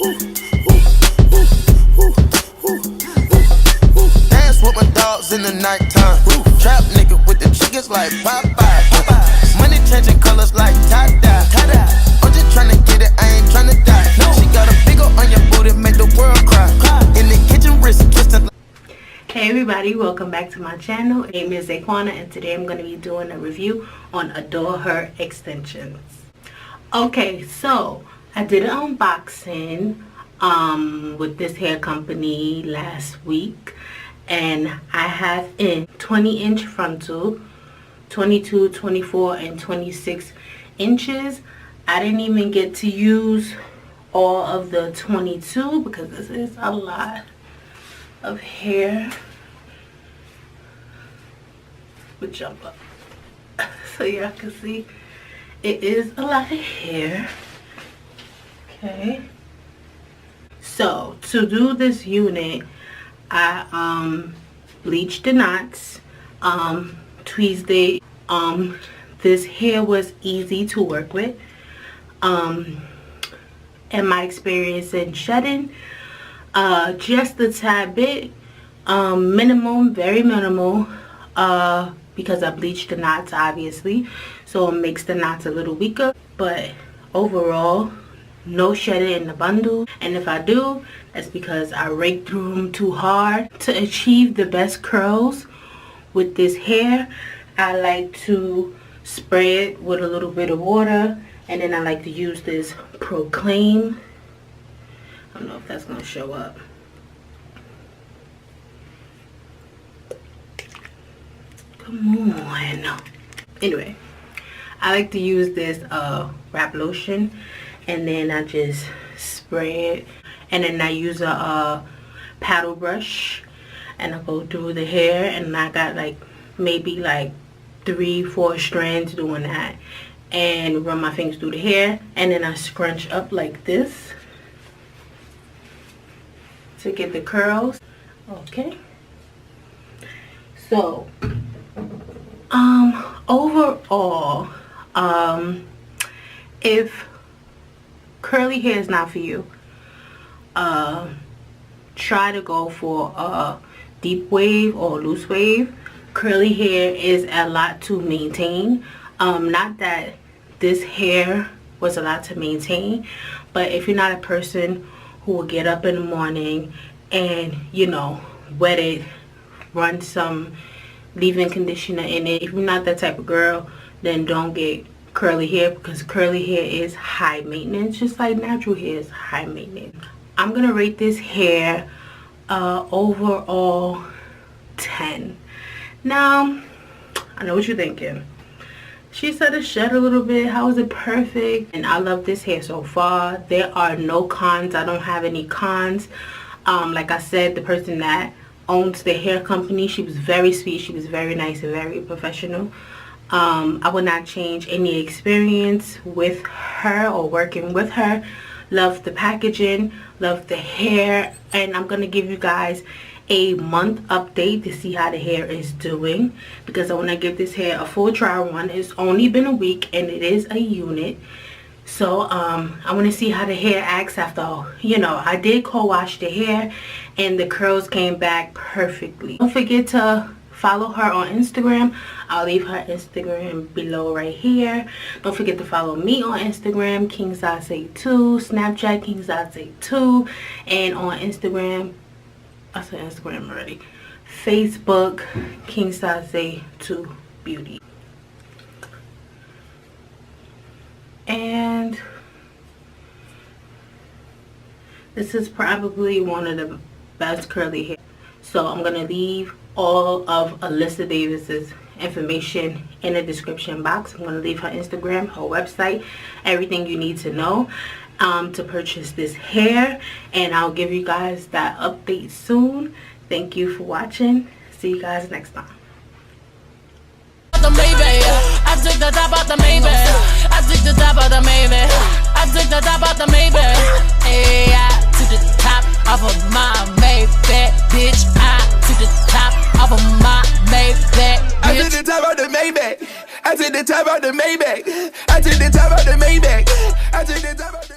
Dance with my dogs in the nighttime. Trap nigga with the chickens like Popeye. Money changing colors like tie-dye. I'm just tryna get it, I ain't tryna die. She got a big ol' on your booty, make the world cry. In the kitchen, wrist twisting. Hey everybody, welcome back to my channel. My name is Zaquana and today I'm going to be doing a review on Adore Her extensions. Okay, so I did an unboxing with this hair company last week, and I have in 20-inch frontal, 22, 24, and 26 inches. I didn't even get to use all of the 22 because this is a lot of hair. Would jump up so y'all can see it is a lot of hair. Okay, so to do this unit, I bleached the knots, tweezed it. This hair was easy to work with. In my experience in shedding, just a tad bit, minimum, very minimal, because I bleached the knots obviously, so it makes the knots a little weaker, but overall no shedding in the bundle. And if I do, that's because I raked through them too hard. To achieve the best curls with this hair, I like to spray it with a little bit of water, and then I like to use this Proclaim. I don't know if that's gonna show up. Come on. Anyway, I like to use this wrap lotion, and then I just spray it, and then I use a paddle brush, and I go through the hair, and I got like maybe like 3-4 strands doing that, and run my fingers through the hair, and then I scrunch up like this to get the curls. Okay, so overall, if curly hair is not for you, try to go for a deep wave or loose wave. Curly hair is a lot to maintain. Not that this hair was a lot to maintain, but if you're not a person who will get up in the morning and, you know, wet it, run some leave-in conditioner in it, if you're not that type of girl, then don't get curly hair, because curly hair is high maintenance, just like natural hair is high maintenance. I'm gonna rate this hair overall 10. Now I know what you're thinking. She said it shed a little bit. How is it perfect? And I love this hair so far. There are no cons. I don't have any cons. Like I said, the person that owns the hair company, she was very sweet, she was very nice and very professional. I would not change any experience with her or working with her. Love the packaging, love the hair, and I'm gonna give you guys a month update to see how the hair is doing, because I want to give this hair a full trial run. It's only been a week and it is a unit, so I want to see how the hair acts after, you know, I did co-wash the hair and the curls came back perfectly. Don't forget to follow her on Instagram. I'll leave her Instagram below right here. Don't forget to follow me on Instagram, KingZaze2, Snapchat KingZaze2, and on Instagram, I said Instagram already, Facebook, KingZaze2 Beauty. And this is probably one of the best curly hair. So I'm gonna leave all of Alyssa Davis's information in the description box. I'm gonna leave her Instagram, her website, everything you need to know to purchase this hair, and I'll give you guys that update soon. Thank you for watching. See you guys next time. I took the top out the Maybach. I took the top out the Maybach. I took the top out the Maybach. Hey, I took the top off of my Maybach, bitch. I took the top off of my Maybach, bitch. I took the top out the Maybach. I took the top out the Maybach. I took the top out the Maybach. I took the top out the